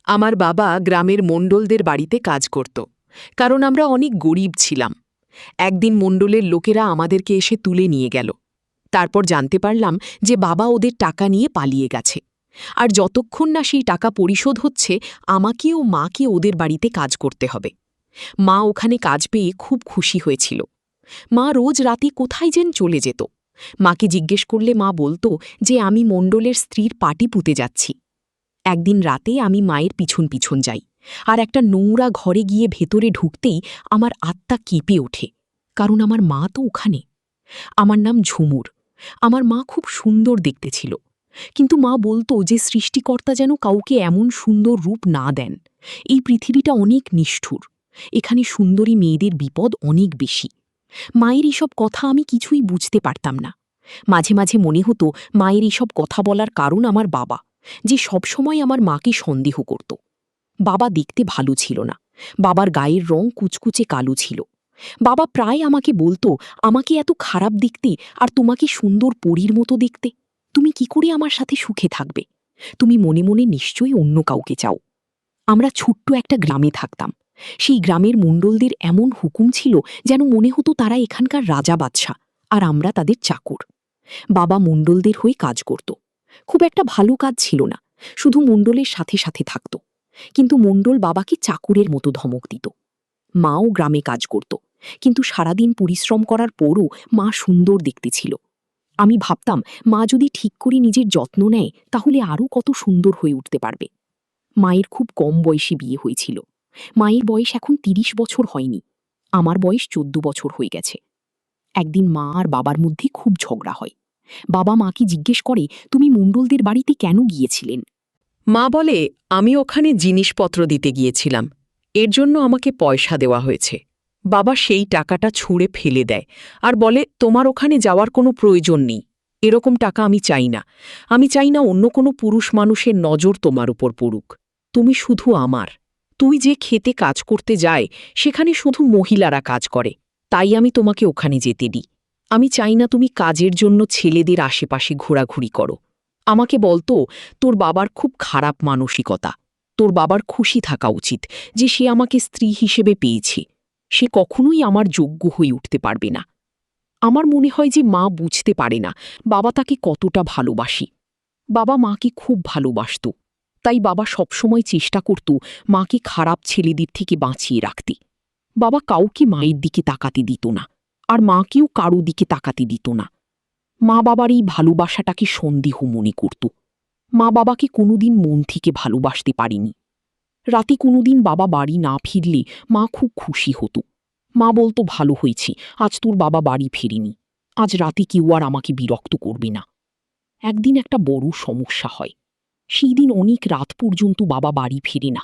আমার বাবা গ্রামের মণ্ডলদের বাড়িতে কাজ করত, কারণ আমরা অনেক গরিব ছিলাম। একদিন মণ্ডলের লোকেরা আমাদেরকে এসে তুলে নিয়ে গেল। তারপর জানতে পারলাম যে বাবা ওদের টাকা নিয়ে পালিয়ে গেছে, আর যতক্ষণ না সেই টাকা পরিশোধ হচ্ছে আমাকে ও মাকে ওদের বাড়িতে কাজ করতে হবে। মা ওখানে কাজ পেয়ে খুব খুশি হয়েছিল। মা রোজ রাতে কোথায় যেন চলে যেত। মাকে জিজ্ঞেস করলে মা বলতো যে আমি মণ্ডলের স্ত্রীর পাটি পুঁতে যাচ্ছি। একদিন রাতে আমি মায়ের পিছন পিছন যাই, আর একটা নোংরা ঘরে গিয়ে ভেতরে ঢুকতেই আমার আত্মা কেঁপে ওঠে, কারণ আমার মা তো ওখানে। আমার নাম ঝুমুর। আমার মা খুব সুন্দর দেখতে ছিল, কিন্তু মা বলতো যে সৃষ্টিকর্তা যেন কাউকে এমন সুন্দর রূপ না দেন। এই পৃথিবীটা অনেক নিষ্ঠুর, এখানে সুন্দরী মেয়েদের বিপদ অনেক বেশি। মায়ের এসব কথা আমি কিছুই বুঝতে পারতাম না। মাঝে মাঝে মনে হতো মায়ের এসব কথা বলার কারণ আমার বাবা, যে সবসময় আমার মাকে সন্দেহ করত। বাবা দেখতে ভালো ছিল না, বাবার গায়ের রং কুচকুচে কালো ছিল। বাবা প্রায় আমাকে বলতো, আমাকে এত খারাপ দেখতে আর তোমাকে সুন্দর পরীর মতো দেখতে, তুমি কি করে আমার সাথে সুখে থাকবে? তুমি মনে মনে নিশ্চয়ই অন্য কাউকে চাও। আমরা ছোট্ট একটা গ্রামে থাকতাম। সেই গ্রামের মণ্ডলদের এমন হুকুম ছিল যেন মনে হতো তারা এখানকার রাজা বাদশা, আর আমরা তাদের চাকর। বাবা মণ্ডলদের হয়ে কাজ করত। খুব একটা ভালো কাজ ছিল না, শুধু মণ্ডলের সাথে সাথে থাকত। কিন্তু মণ্ডল বাবাকে চাকরের মতো ধমক দিত। মাও গ্রামে কাজ করত, কিন্তু সারাদিন পরিশ্রম করার পরও মা সুন্দর দেখতে ছিল। আমি ভাবতাম, মা যদি ঠিক করে নিজের যত্ন নেয় তাহলে আরও কত সুন্দর হয়ে উঠতে পারবে। মায়ের খুব কম বয়সে বিয়ে হয়েছিল। মায়ের বয়স এখন ৩০ বছর হয়নি। আমার বয়স ১৪ বছর হয়ে গেছে। একদিন মা আর বাবার মধ্যে খুব ঝগড়া হয়। বাবা মাকে জিজ্ঞেস করে, তুমি মণ্ডলদের বাড়িতে কেন গিয়েছিলেন? মা বলে, আমি ওখানে জিনিসপত্র দিতে গিয়েছিলাম, এর জন্য আমাকে পয়সা দেওয়া হয়েছে। বাবা সেই টাকাটা ছুঁড়ে ফেলে দেয় আর বলে, তোমার ওখানে যাওয়ার কোনো প্রয়োজন নেই, এরকম টাকা আমি চাই না। আমি চাই না অন্য কোনো পুরুষ মানুষের নজর তোমার উপর পড়ুক। তুমি শুধু আমার। তুই যে খেতে কাজ করতে যায় সেখানে শুধু মহিলারা কাজ করে, তাই আমি তোমাকে ওখানে যেতে দিই। আমি চাই না তুমি কাজের জন্য ছেলেদের আশেপাশে ঘোরাঘুরি করো। আমাকে বলতো, তোর বাবার খুব খারাপ মানসিকতা, তোর বাবার খুশি থাকা উচিত যে সে আমাকে স্ত্রী হিসেবে পেয়েছে। সে কখনোই আমার যোগ্য হয়ে উঠতে পারবে না। আমার মনে হয় যে মা বুঝতে পারে না বাবা তাকে কতটা ভালোবাসি। বাবা মাকে খুব ভালোবাসত, তাই বাবা সবসময় চেষ্টা করত মাকে খারাপ ছেলেদের থেকে বাঁচিয়ে রাখতে। বাবা কাউকে মায়ের দিকে তাকাতে দিত না, আর মাকেও কারো দিকে তাকাতে দিত না। মা বাবার এই ভালোবাসাটাকে সন্দেহ মনে করত। মা বাবাকে কোনোদিন মন থেকে ভালোবাসতে পারেনি। রাতে কোনোদিন বাবা বাড়ি না ফিরলে মা খুব খুশি হতো। মা বলতো, ভালো হয়েছে, আজ তোর বাবা বাড়ি ফেরেনি, আজ রাতে কেউ আর আমাকে বিরক্ত করবে না। একদিন একটা বড় সমস্যা হয়। সেই দিন অনেক রাত পর্যন্ত বাবা বাড়ি ফেরে না।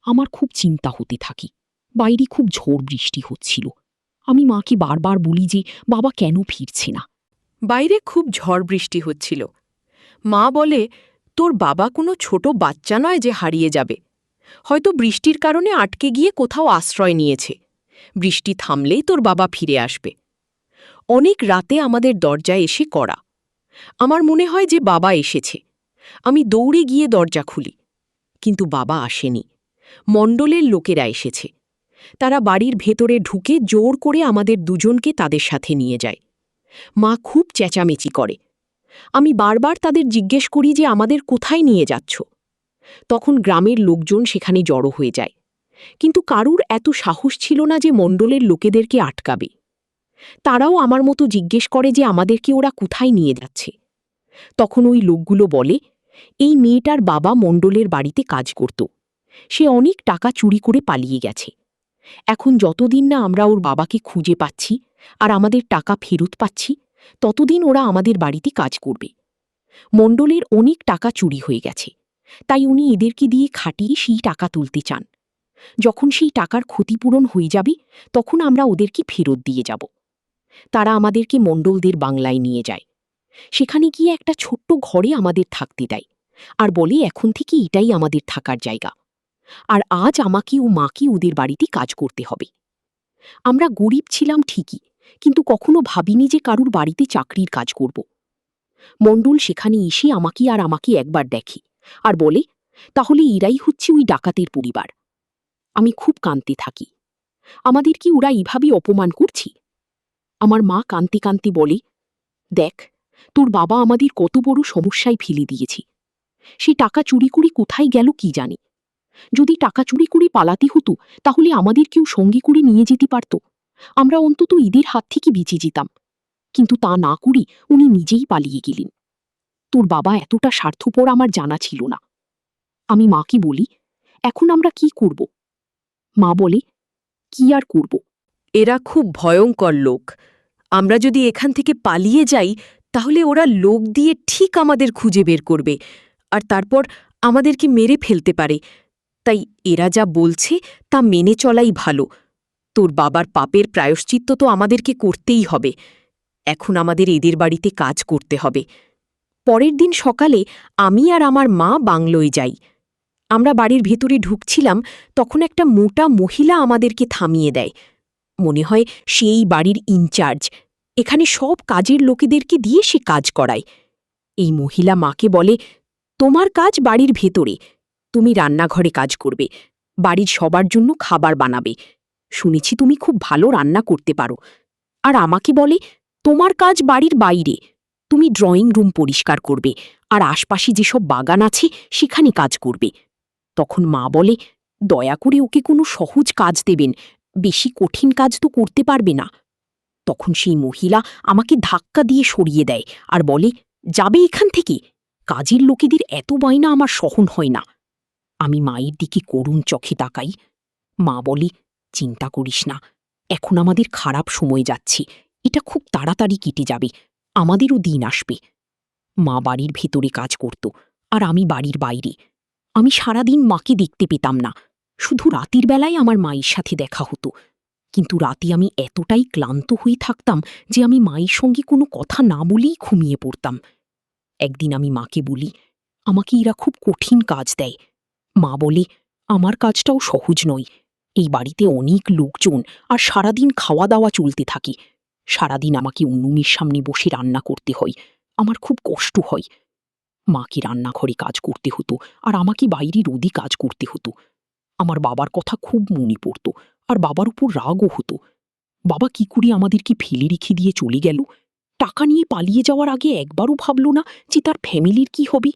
আমার খুব চিন্তা হতে থাকে। বাইরে খুব ঝড় বৃষ্টি হচ্ছিল। আমি মাকে বারবার বলি যে বাবা কেন ফিরছে না। বাইরে খুব ঝড় বৃষ্টি হচ্ছিল। মা বলে, তোর বাবা কোনো ছোট বাচ্চা নয় যে হারিয়ে যাবে। হয়তো বৃষ্টির কারণে আটকে গিয়ে কোথাও আশ্রয় নিয়েছে। বৃষ্টি থামলেই তোর বাবা ফিরে আসবে। অনেক রাতে আমাদের দরজায় এসে কড়া। আমার মনে হয় যে বাবা এসেছে। আমি দৌড়ে গিয়ে দরজা খুলি, কিন্তু বাবা আসেনি। মণ্ডলের লোকেরা এসেছে। তারা বাড়ির ভেতরে ঢুকে জোর করে আমাদের দুজনকে তাদের সাথে নিয়ে যায়। মা খুব চেঁচামেচি করে। আমি বারবার তাদের জিজ্ঞেস করি যে আমাদের কোথায় নিয়ে যাচ্ছ। তখন গ্রামের লোকজন সেখানে জড়ো হয়ে যায়, কিন্তু কারুর এত সাহস ছিল না যে মণ্ডলের লোকেদেরকে আটকাবে। তারাও আমার মতো জিজ্ঞেস করে যে আমাদেরকে ওরা কোথায় নিয়ে যাচ্ছে। তখন ওই লোকগুলো বলে, এই মেয়েটার বাবা মণ্ডলের বাড়িতে কাজ করত, সে অনেক টাকা চুরি করে পালিয়ে গেছে। এখন যতদিন না আমরা ওর বাবাকে খুঁজে পাচ্ছি আর আমাদের টাকা ফেরত পাচ্ছি, ততদিন ওরা আমাদের বাড়িতে কাজ করবে। মণ্ডলের অনেক টাকা চুরি হয়ে গেছে, তাই উনি এদেরকে দিয়ে খাটিয়ে সেই টাকা তুলতে চান। যখন সেই টাকার ক্ষতিপূরণ হয়ে যাবে তখন আমরা ওদেরকে ফেরত দিয়ে যাব। তারা আমাদেরকে মণ্ডলদের বাংলায় নিয়ে যায়। সেখানে গিয়ে একটা ছোট্ট ঘরে আমাদের থাকতে দেয়, আর বলে এখন থেকে এটাই আমাদের থাকার জায়গা। আর আজ আমাকে ও মাকে ওদের বাড়িতে কাজ করতে হবে। আমরা গরিব ছিলাম ঠিকই, কিন্তু কখনো ভাবিনি যে কারুর বাড়িতে চাকরির কাজ করব। মণ্ডল সেখানে এসে আমাকে একবার দেখে আর বলে, তাহলে এরাই হচ্ছে ওই ডাকাতের পরিবার। আমি খুব কাঁদতে থাকি। আমাদের কি ওরা এইভাবে অপমান করছি? আমার মা কাঁদতে কাঁদতে বলে, দেখ, তোর বাবা আমাদের কত বড় সমস্যায় ফেলে দিয়েছি। সে টাকা চুরি করে কোথায় গেল কি জানি। যদি টাকা চুরি করে পালাতে হতো তাহলে আমাদের কেউ সঙ্গে করে নিয়ে যেতে পারত। আমরা অন্তত ঈদের হাত থেকে বেঁচে যেতাম। কিন্তু তা না করে উনি নিজেই পালিয়ে গেলেন। তোর বাবা এতটা স্বার্থপর আমার জানা ছিল না। আমি মাকে বলি, এখন আমরা কি করব? মা বলে, কি আর করব? এরা খুব ভয়ঙ্কর লোক। আমরা যদি এখান থেকে পালিয়ে যাই তাহলে ওরা লোক দিয়ে ঠিক আমাদের খুঁজে বের করবে, আর তারপর আমাদেরকে মেরে ফেলতে পারে। তাই এরা যা বলছে তা মেনে চলাই ভালো। তোর বাবার পাপের প্রায়শ্চিত্ত তো আমাদেরকে করতেই হবে। এখন আমাদের এদের বাড়িতে কাজ করতে হবে। পরের দিন সকালে আমি আর আমার মা বাংলোয় যাই। আমরা বাড়ির ভেতরে ঢুকছিলাম, তখন একটা মোটা মহিলা আমাদেরকে থামিয়ে দেয়। মনে হয় সেই বাড়ির ইনচার্জ। এখানে সব কাজের লোকেদেরকে দিয়ে সে কাজ করায়। এই মহিলা মাকে বলে, তোমার কাজ বাড়ির ভেতরে, তুমি রান্নাঘরে কাজ করবে, বাড়ির সবার জন্য খাবার বানাবে। শুনেছি তুমি খুব ভালো রান্না করতে পারো। আর আমাকে বলে, তোমার কাজ বাড়ির বাইরে, তুমি ড্রয়িং রুম পরিষ্কার করবে আর আশপাশে যেসব বাগান আছে সেখানে কাজ করবে। তখন মা বলে, দয়া করে ওকে কোনো সহজ কাজ দেবেন, বেশি কঠিন কাজ তো করতে পারবে না। তখন সেই মহিলা আমাকে ধাক্কা দিয়ে সরিয়ে দেয় আর বলে, যাবে এখান থেকে, কাজের লোকেদের এত বায়না আমার সহন হয় না। আমি মায়ের দিকে করুণ চোখে তাকাই। মা বলে, চিন্তা করিস না, এখন আমাদের খারাপ সময় যাচ্ছে, এটা খুব তাড়াতাড়ি কেটে যাবে, আমাদেরও দিন আসবে। মা বাড়ির ভেতরে কাজ করত আর আমি বাড়ির বাইরে। আমি সারাদিন মাকে দেখতে পেতাম না, শুধু রাতের বেলায় আমার মায়ের সাথে দেখা হতো। কিন্তু রাতে আমি এতটাই ক্লান্ত হয়ে থাকতাম যে আমি মায়ের সঙ্গে কোনো কথা না বলেই ঘুমিয়ে পড়তাম। একদিন আমি মাকে বলি, আমাকে এরা খুব কঠিন কাজ দেয়। মা বলে, আমার কাজটাও সহজ নয়। এই বাড়িতে অনেক লোকজন আর সারাদিন খাওয়া দাওয়া চলতে থাকে। সারাদিন আমাকে উনুনের সামনে বসে রান্না করতে হয়, আমার খুব কষ্ট হয়। মাকে রান্নাঘরে কাজ করতে হতো আর আমাকে বাইরে রোদে কাজ করতে হতো। আমার বাবার কথা খুব মনে পড়ত আর বাবার উপর রাগও হতো। বাবা কি করে আমাদেরকে ফেলে রেখে দিয়ে চলে গেল? টাকা নিয়ে পালিয়ে যাওয়ার আগে একবারও ভাবল না যে তার ফ্যামিলির কি হবে?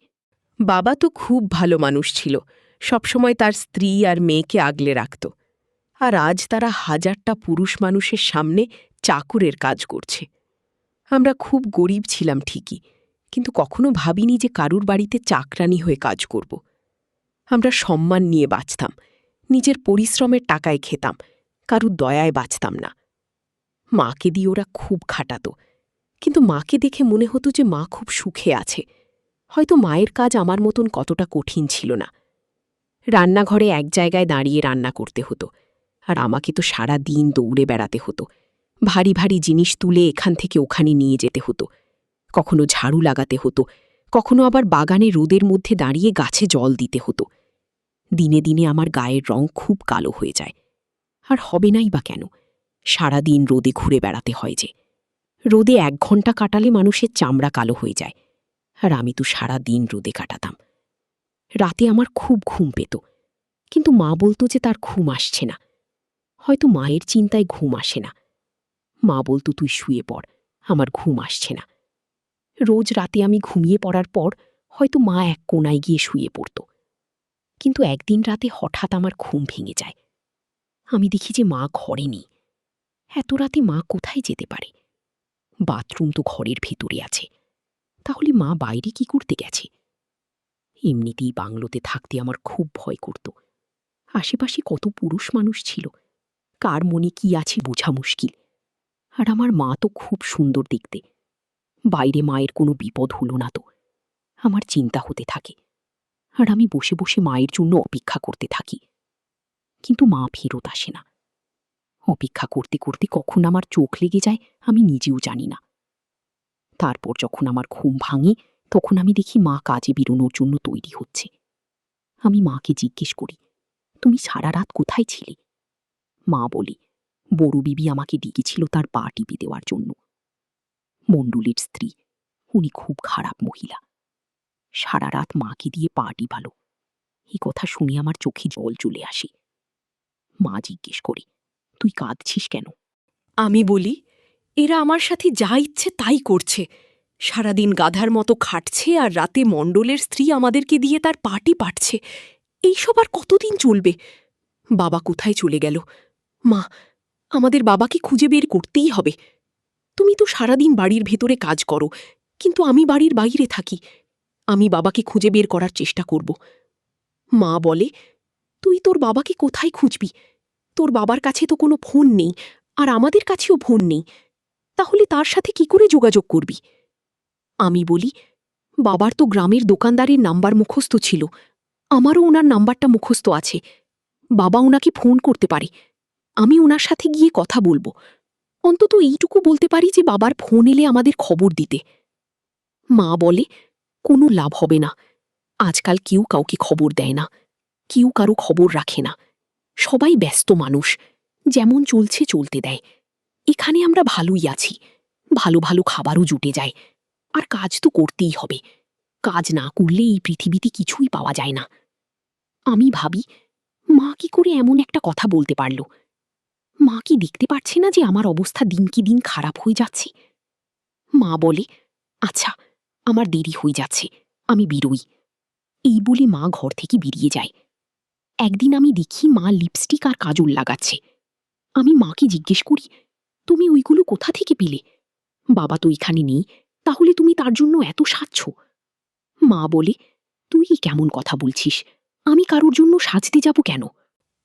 বাবা তো খুব ভালো মানুষ ছিল, সবসময় তার স্ত্রী আর মেয়েকে আগলে রাখত। আর আজ তারা হাজারটা পুরুষ মানুষের সামনে চাকরের কাজ করছে। আমরা খুব গরিব ছিলাম ঠিকই, কিন্তু কখনো ভাবিনি যে কারুর বাড়িতে চাকরানি হয়ে কাজ করব। আমরা সম্মান নিয়ে বাঁচতাম, নিজের পরিশ্রমের টাকায় খেতাম, কারুর দয়ায় বাঁচতাম না। মাকে দিয়ে ওরা খুব খাটাতো, কিন্তু মাকে দেখে মনে হতো যে মা খুব সুখে আছে। হয়তো মায়ের কাজ আমার মতন কতটা কঠিন ছিল না। রান্নাঘরে এক জায়গায় দাঁড়িয়ে রান্না করতে হতো, আর আমাকে তো সারা দিন দৌড়ে বেড়াতে হতো। ভারী ভারী জিনিস তুলে এখান থেকে ওখানে নিয়ে যেতে হতো। কখনো ঝাড়ু লাগাতে হতো, কখনো আবার বাগানে রোদের মধ্যে দাঁড়িয়ে গাছে জল দিতে হতো। দিনে দিনে আমার গায়ের রং খুব কালো হয়ে যায়। আর হবে নাই বা কেন, সারাদিন রোদে ঘুরে বেড়াতে হয় যে। রোদে 1 ঘন্টা কাটালে মানুষের চামড়া কালো হয়ে যায়, আর আমি তো সারা দিন রোদে কাটাতাম। রাতে আমার খুব ঘুম পেত, কিন্তু মা বলতো যে তার ঘুম আসছে না। হয়তো মায়ের চিন্তায় ঘুম আসে না। মা বলতো, তুই শুয়ে পড়, আমার ঘুম আসছে না। রোজ রাতে আমি ঘুমিয়ে পড়ার পর হয়তো মা এক কোণায় গিয়ে শুয়ে পড়ত। কিন্তু একদিন রাতে হঠাৎ আমার ঘুম ভেঙে যায়। আমি দেখি যে মা ঘরে নেই। এত রাতে মা কোথায় যেতে পারে? বাথরুম তো ঘরের ভেতরে আছে, তাহলে মা বাইরে কি করতে গেছে? এমনিতেই বাংলোতে থাকতে আমার খুব ভয় করত। আশেপাশে কত পুরুষ মানুষ ছিল, কার মনে কি আছে বোঝা মুশকিল। আর আমার মা তো খুব সুন্দর দেখতে। বাইরে মায়ের কোনো বিপদ হলো না তো? আমার চিন্তা হতে থাকে, আর আমি বসে বসে মায়ের জন্য অপেক্ষা করতে থাকি। কিন্তু মা ফেরত আসে না। অপেক্ষা করতে করতে কখন আমার চোখ লেগে যায় আমি নিজেও জানি না। তারপর যখন আমার ঘুম ভাঙে তখন আমি দেখি মা কাজে বেরোনোর জন্য তৈরি হচ্ছে। আমি মাকে জিজ্ঞেস করি, তুমি সারা রাত কোথায় ছিলে? মা বলে, বড় বিবি আমাকে ডেকেছিল তার পা টিপে দেওয়ার জন্য। মণ্ডলের স্ত্রী, উনি খুব খারাপ মহিলা। সারা রাত মাকে দিয়ে পা টিপালো। এই কথা শুনে আমার চোখে জল চলে আসে। মা জিজ্ঞেস করে, তুই কাঁদছিস কেন? আমি বলি, এরা আমার সাথে যা ইচ্ছে তাই করছে। সারাদিন গাধার মতো খাটছে আর রাতে মণ্ডলের স্ত্রী আমাদেরকে দিয়ে তার পাটি পাটছে। এইসব আর কতদিন চলবে? বাবা কোথায় চলে গেল? মা, আমাদের বাবাকে খুঁজে বের করতেই হবে। তুমি তো সারাদিন বাড়ির ভেতরে কাজ করো, কিন্তু আমি বাড়ির বাইরে থাকি। আমি বাবাকে খুঁজে বের করার চেষ্টা করব। মা বলে, তুই তোর বাবাকে কোথায় খুঁজবি? তোর বাবার কাছে তো কোনো ফোন নেই, আর আমাদের কাছেও ফোন নেই। তাহলে তার সাথে কি করে যোগাযোগ করবি? আমি বলি, বাবার তো গ্রামের দোকানদারের নাম্বার মুখস্থ ছিল, আমারও ওনার নাম্বারটা মুখস্থ আছে। বাবা ওনাকে ফোন করতে পারে, আমি ওনার সাথে গিয়ে কথা বলবো। অন্তত এইটুকু বলতে পারি যে বাবার ফোন এলে আমাদের খবর দিতে। মা বলে, কোনো লাভ হবে না। আজকাল কেউ কাউকে খবর দেয় না, কেউ কারো খবর রাখে না। সবাই ব্যস্ত মানুষ, যেমন চলছে চলতে দেয়। এখানে আমরা ভালোই আছি, ভালো ভালো খাবারও জুটে যায়। আর কাজ তো করতেই হবে, কাজ না করলে এই পৃথিবীতে কিছুই পাওয়া যায় না। আমি ভাবি, মা কি করে এমন একটা কথা বলতে পারল? মা কি দেখতে পারছে না যে আমার অবস্থা দিন কি দিন খারাপ হয়ে যাচ্ছে? মা বলে, আচ্ছা, আমার দেরি হয়ে যাচ্ছে, আমি বেরোই। এই বলে মা ঘর থেকে বেরিয়ে যায়। একদিন আমি দেখি মা লিপস্টিক আর কাজল লাগাচ্ছে। আমি মাকে জিজ্ঞেস করি, তুমি ওইগুলো কোথা থেকে পেলে? বাবা তো এখানে নেই, তাহলে তুমি তার জন্য এত সাজছ? মা বলে, তুই কেমন কথা বলছিস? আমি কারোর জন্য সাজতে যাব কেন?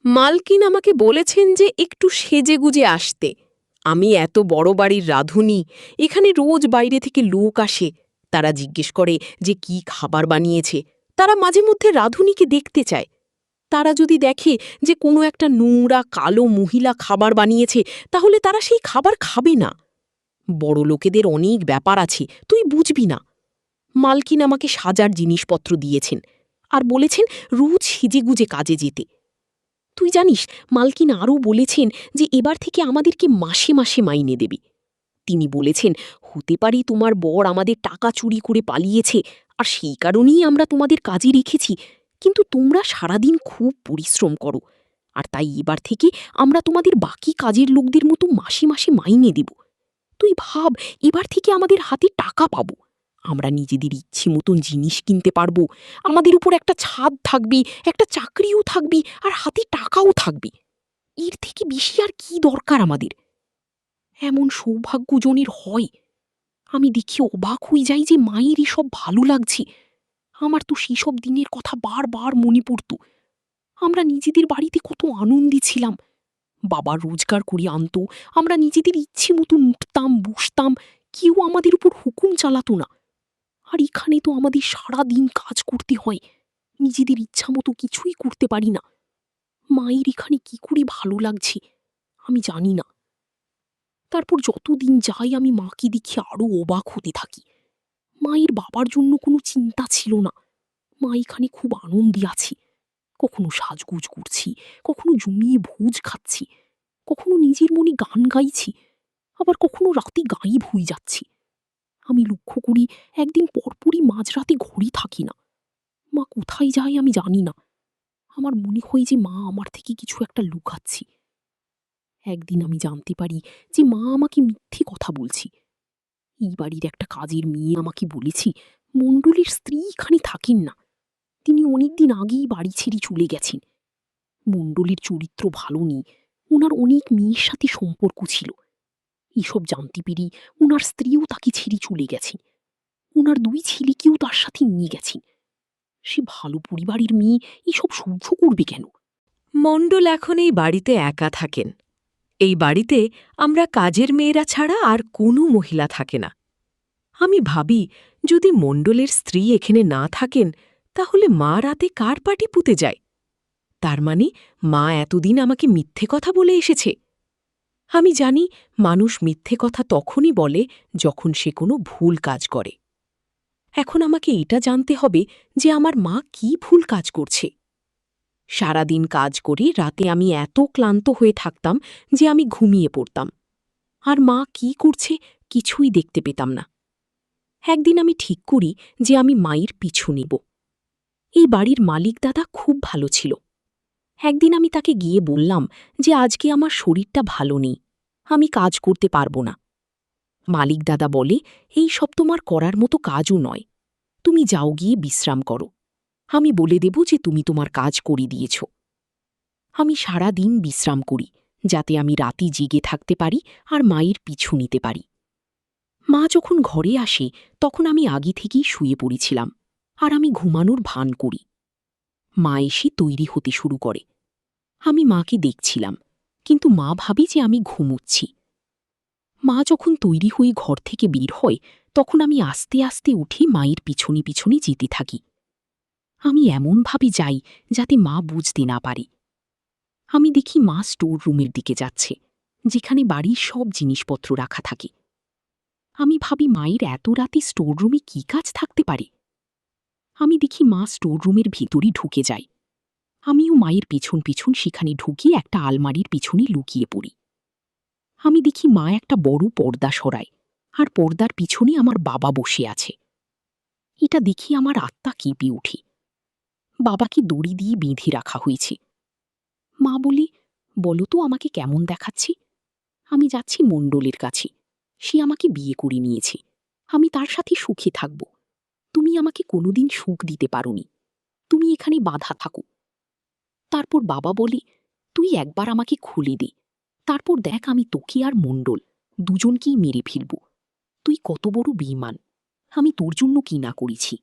মালকিন আমাকে বলেছেন যে একটু সেজেগুজে আসতে। আমি এত বড় বাড়ির রাঁধুনি, এখানে রোজ বাইরে থেকে লোক আসে। তারা জিজ্ঞেস করে যে কি খাবার বানিয়েছে। তারা মাঝে মধ্যে রাঁধুনিকে দেখতে চায়। তারা যদি দেখে যে কোনো একটা নোংরা কালো মহিলা খাবার বানিয়েছে, তাহলে তারা সেই খাবার খাবে না। বড় লোকেদের অনেক ব্যাপার আছে, তুই বুঝবি না। মালকিন আমাকে সাজার জিনিসপত্র দিয়েছেন আর বলেছেন রোজ সেজেগুজে কাজে যেতে। তুই জানিস, মালকিন আরও বলেছেন যে এবার থেকে আমাদেরকে মাসে মাসে মাইনে দেবে। তিনি বলেছেন, হতে পারে তোমার বর আমাদের টাকা চুরি করে পালিয়েছে, আর সেই কারণেই আমরা তোমাদের কাজে রেখেছি। কিন্তু তোমরা সারাদিন খুব পরিশ্রম করো, আর তাই এবার থেকে আমরা তোমাদের বাকি কাজের লোকদের মতো মাসে মাসে মাইনে দেব। তুই ভাব, এবার থেকে আমাদের হাতে টাকা পাবো। আমরা নিজেদের ইচ্ছে মতন জিনিস কিনতে পারবো। আমাদের উপর একটা ছাদ থাকবে, একটা চাকরিও থাকবে, আর হাতে টাকাও থাকবে। এর থেকে বেশি আর কি দরকার আমাদের? এমন সৌভাগ্যজনের হয়? আমি দেখি অবাক হয়ে যাই যে মায়ের এসব ভালো লাগছে। আমার তো সেসব দিনের কথা বারবার মনে পড়ত। আমরা নিজেদের বাড়িতে কত আনন্দে ছিলাম। বাবা রোজগার করে আনতো, আমরা নিজেদের ইচ্ছে মতো উঠতাম বসতাম, কেউ আমাদের উপর হুকুম চালাতো না। আর এখানে তো আমাদের সারা দিন কাজ করতে হয়, নিজেদের ইচ্ছা মতো কিছুই করতে পারি না। মায়ের এখানে কি করে ভালো লাগছে আমি জানি না। তারপর যতদিন যায় আমি মাকে দেখে আরো অবাক হতে থাকি। মায়ের বাবার জন্য কোনো চিন্তা ছিল না। মা এখানে খুব আনন্দে আছে। কখনো সাজগোজ করছি, কখনো জমিয়ে ভোজ খাচ্ছি, কখনো নিজের মনে গান গাইছি, আবার কখনো রাতে গায়েব হয়ে যাচ্ছি। আমি লক্ষ্য করি একদিন পরপরই মাঝরাতে ঘড়ি থাকি না। মা কোথায় যায় আমি জানি না। আমার মনে হয় যে মা আমার থেকে কিছু একটা লুকাচ্ছি। একদিন আমি জানতে পারি যে মা আমাকে মিথ্যে কথা বলছি। এই বাড়ির একটা কাজের মেয়ে আমাকে বলেছি মণ্ডলের স্ত্রী এখানে থাকেন না, তিনি অনেকদিন আগেই বাড়ি ছেড়ে চলে গেছেন। মণ্ডলের চরিত্র ভালো নেই, ওনার অনেক মেয়ের সাথে সম্পর্ক ছিল। এসব জানতে পেরে ওনার স্ত্রীও তাকে ছেড়ে চলে গেছেন। ওনার 2 ছেলেকেও তার সাথে নিয়ে গেছেন। সে ভালো পরিবারের মেয়ে এসব সহ্য করবে কেন? মণ্ডল এখন এই বাড়িতে একা থাকেন। এই বাড়িতে আমরা কাজের মেয়েরা ছাড়া আর কোনো মহিলা থাকে না। আমি ভাবি, যদি মণ্ডলের স্ত্রী এখানে না থাকেন, তাহলে মা রাতে কার পাটি পুঁতে যায়? তার মানে মা এতদিন আমাকে মিথ্যে কথা বলে এসেছে। আমি জানি মানুষ মিথ্যে কথা তখনই বলে যখন সে কোনো ভুল কাজ করে। এখন আমাকে এটা জানতে হবে যে আমার মা কি ভুল কাজ করছে। সারাদিন কাজ করে রাতে আমি এত ক্লান্ত হয়ে থাকতাম যে আমি ঘুমিয়ে পড়তাম, আর মা কি করছে কিছুই দেখতে পেতাম না। একদিন আমি ঠিক করি যে আমি মায়ের পিছু নেব। এই বাড়ির মালিক দাদা খুব ভালো ছিল। একদিন আমি তাকে গিয়ে বললাম যে আজকে আমার শরীরটা ভালো নেই, আমি কাজ করতে পারব না। মালিক দাদা বলে, এই সব তোমার করার মতো কাজও নয়, তুমি যাও গিয়ে বিশ্রাম করো, আমি বলে দেব যে তুমি তোমার কাজ করে দিয়েছ। আমি সারা দিন বিশ্রাম করি, যাতে আমি রাতে জেগে থাকতে পারি আর মায়ের পিছু নিতে পারি। মা যখন ঘরে আসে তখন আমি আগে থেকেই শুয়ে পড়েছিলাম, আর আমি ঘুমানোর ভান করি। মা এসে তৈরি হতে শুরু করে। আমি মাকে দেখছিলাম, কিন্তু মা ভাবে যে আমি ঘুমুচ্ছি। মা যখন তৈরি হয়ে ঘর থেকে বের হয় তখন আমি আস্তে আস্তে উঠে মায়ের পিছনে পিছনে যেতে থাকি। আমি এমনভাবে যাই যাতে মা বুঝতে না পারে। আমি দেখি মা স্টোর রুমের দিকে যাচ্ছে, যেখানে বাড়ির সব জিনিসপত্র রাখা থাকে। আমি ভাবি মায়ের এত রাতে স্টোর রুমে কী কাজ থাকতে পারে। আমি দেখি মা স্টোর রুমের ভিতরই ঢুকে যায়। আমিও মায়ের পিছন পিছন সেখানে ঢুকিয়ে একটা আলমারির পিছনে লুকিয়ে পড়ি। আমি দেখি মা একটা বড় পর্দা সরায়, আর পর্দার পিছনে আমার বাবা বসে আছে। এটা দেখি আমার আত্মা কেঁপে উঠে। বাবাকে দড়ি দিয়ে বেঁধে রাখা হয়েছে। মা বলি, বলো তো আমাকে কেমন দেখাচ্ছি? আমি যাচ্ছি মণ্ডলের কাছে, সে আমাকে বিয়ে করে নিয়েছে, আমি তার সাথে সুখে থাকব। তুমি আমাকে কোনোদিন সুখ দিতে পারোনি, তুমি এখানে বাধা থাকো। তারপর বাবা বলে, তুই একবার আমাকে খুলে দে, তারপর দেখ আমি তোকে আর মণ্ডল দুজনকেই মেরে ফেলব। তুই কত বড় বেঈমান, আমি তোর জন্য কি না করেছি।